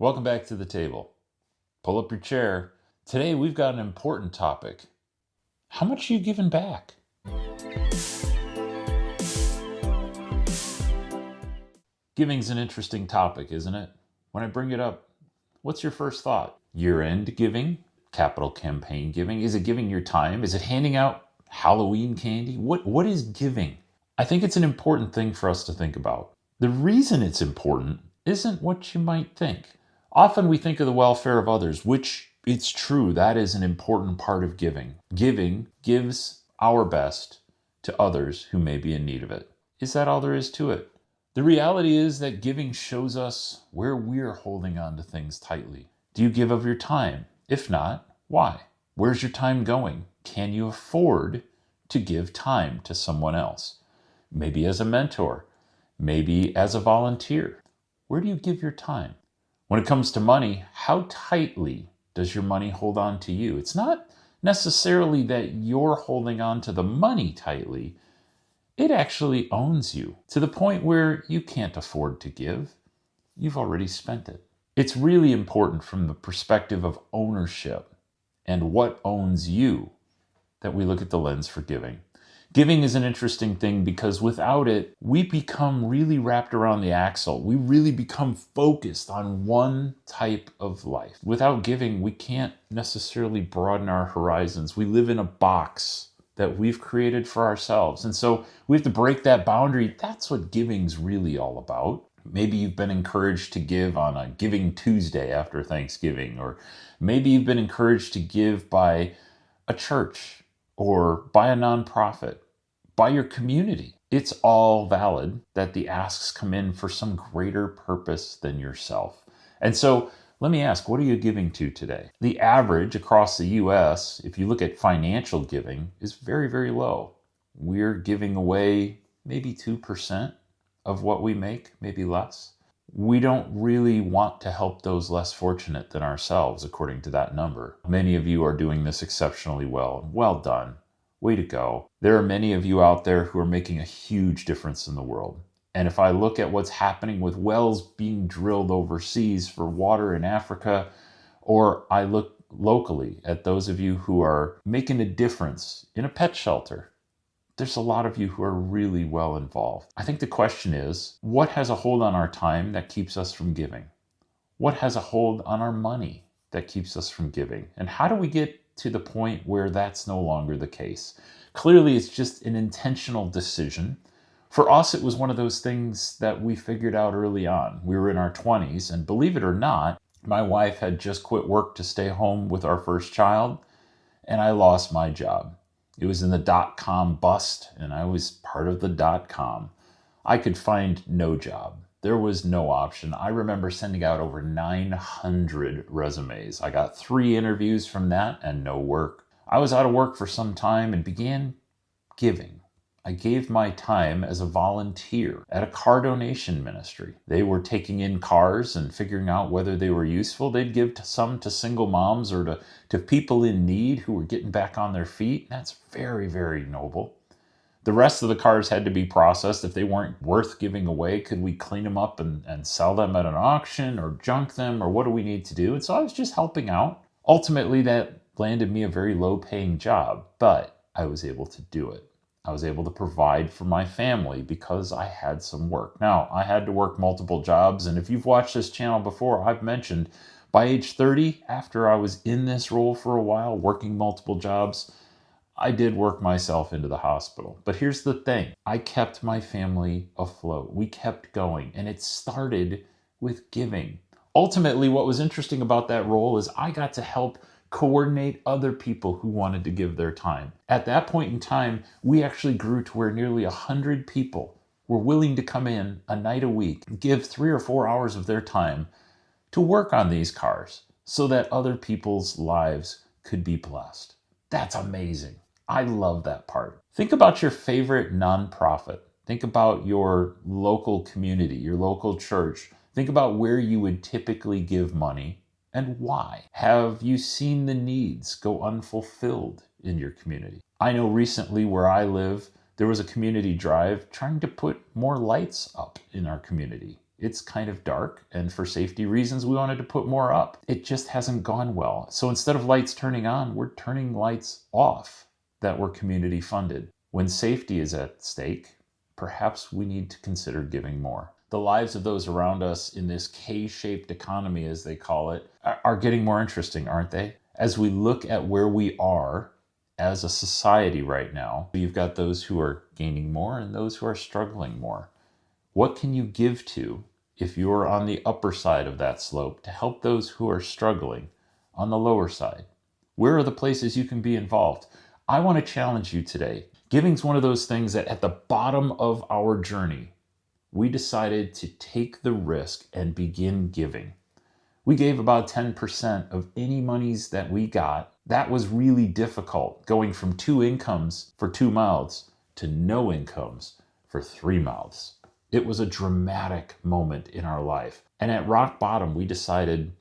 Welcome back to the table. Pull up your chair. Today we've got an important topic. How much are you giving back? Giving's an interesting topic, isn't it? When I bring it up, what's your first thought? Year-end giving? Capital campaign giving? Is it giving your time? Is it handing out Halloween candy? What is giving? I think it's an important thing for us to think about. The reason it's important isn't what you might think. Often we think of the welfare of others, which it's true, that is an important part of giving. Giving gives our best to others who may be in need of it. Is that all there is to it? The reality is that giving shows us where we're holding on to things tightly. Do you give of your time? If not, why? Where's your time going? Can you afford to give time to someone else? Maybe as a mentor, maybe as a volunteer. Where do you give your time? When it comes to money, how tightly does your money hold on to you? It's not necessarily that you're holding on to the money tightly. It actually owns you to the point where you can't afford to give. You've already spent it. It's really important from the perspective of ownership and what owns you that we look at the lens for giving. Giving is an interesting thing because without it, we become really wrapped around the axle. We really become focused on one type of life. Without giving, we can't necessarily broaden our horizons. We live in a box that we've created for ourselves. And so we have to break that boundary. That's what giving's really all about. Maybe you've been encouraged to give on a Giving Tuesday after Thanksgiving, or maybe you've been encouraged to give by a church or by a nonprofit, by your community. It's all valid that the asks come in for some greater purpose than yourself. And so let me ask, what are you giving to today? The average across the US, if you look at financial giving, is very, very low. We're giving away maybe 2% of what we make, maybe less. We don't really want to help those less fortunate than ourselves, according to that number. Many of you are doing this exceptionally well. Well done. Way to go. There are many of you out there who are making a huge difference in the world. And if I look at what's happening with wells being drilled overseas for water in Africa, or I look locally at those of you who are making a difference in a pet shelter, there's a lot of you who are really well involved. I think the question is, what has a hold on our time that keeps us from giving? What has a hold on our money that keeps us from giving? And how do we get to the point where that's no longer the case? Clearly, it's just an intentional decision. For us, it was one of those things that we figured out early on. We were in our 20s, and believe it or not, my wife had just quit work to stay home with our first child, and I lost my job. It was in the dot-com bust, and I was part of the dot-com. I could find no job. There was no option. I remember sending out over 900 resumes. I got 3 interviews from that and no work. I was out of work for some time and began giving. I gave my time as a volunteer at a car donation ministry. They were taking in cars and figuring out whether they were useful. They'd give some to single moms or to people in need who were getting back on their feet. That's very, very noble. The rest of the cars had to be processed. If they weren't worth giving away, could we clean them up and sell them at an auction or junk them, or what do we need to do? And so I was just helping out. Ultimately, that landed me a very low-paying job, but I was able to do it. I was able to provide for my family because I had some work. Now, I had to work multiple jobs, and if you've watched this channel before, I've mentioned by age 30, after I was in this role for a while, working multiple jobs, I did work myself into the hospital. But here's the thing. I kept my family afloat. We kept going, and it started with giving. Ultimately, what was interesting about that role is I got to help coordinate other people who wanted to give their time. At that point in time, we actually grew to where nearly 100 people were willing to come in a night a week, give 3 or 4 hours of their time to work on these cars so that other people's lives could be blessed. That's amazing. I love that part. Think about your favorite nonprofit. Think about your local community, your local church. Think about where you would typically give money and why. Have you seen the needs go unfulfilled in your community? I know recently where I live, there was a community drive trying to put more lights up in our community. It's kind of dark, and for safety reasons, we wanted to put more up. It just hasn't gone well. So instead of lights turning on, we're turning lights off that were community funded. When safety is at stake, perhaps we need to consider giving more. The lives of those around us in this K-shaped economy, as they call it, are getting more interesting, aren't they? As we look at where we are as a society right now, you've got those who are gaining more and those who are struggling more. What can you give to if you're on the upper side of that slope to help those who are struggling on the lower side? Where are the places you can be involved? I want to challenge you today. Giving's one of those things that at the bottom of our journey, we decided to take the risk and begin giving. We gave about 10% of any monies that we got. That was really difficult, going from 2 incomes for 2 mouths to no incomes for 3 mouths. It was a dramatic moment in our life. And at rock bottom, we decided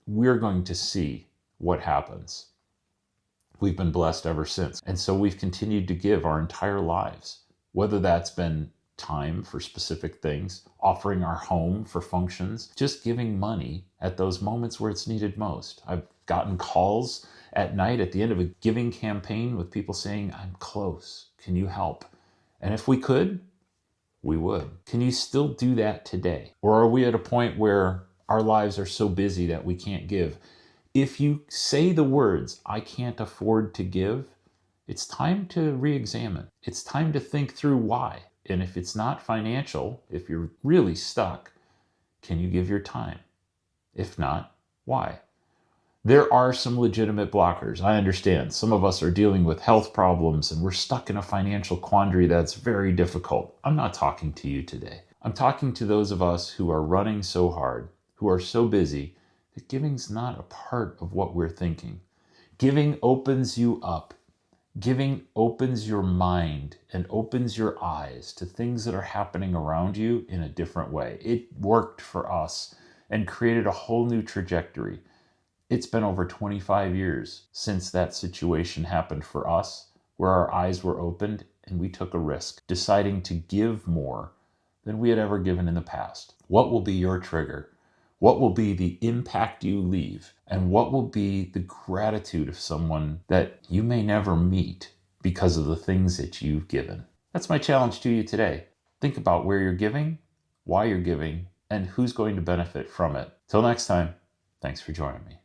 we're going to see what happens. We've been blessed ever since. And so we've continued to give our entire lives, whether that's been time for specific things, offering our home for functions, just giving money at those moments where it's needed most. I've gotten calls at night at the end of a giving campaign with people saying, I'm close, can you help? And if we could, we would. Can you still do that today? Or are we at a point where our lives are so busy that we can't give? If you say the words, I can't afford to give, it's time to re-examine. It's time to think through why. And if it's not financial, if you're really stuck, can you give your time? If not, why? There are some legitimate blockers. I understand. Some of us are dealing with health problems and we're stuck in a financial quandary that's very difficult. I'm not talking to you today. I'm talking to those of us who are running so hard, who are so busy, that giving's not a part of what we're thinking. Giving opens you up. Giving opens your mind and opens your eyes to things that are happening around you in a different way. It worked for us and created a whole new trajectory. It's been over 25 years since that situation happened for us, where our eyes were opened and we took a risk, deciding to give more than we had ever given in the past. What will be your trigger? What will be the impact you leave? And what will be the gratitude of someone that you may never meet because of the things that you've given? That's my challenge to you today. Think about where you're giving, why you're giving, and who's going to benefit from it. Till next time, thanks for joining me.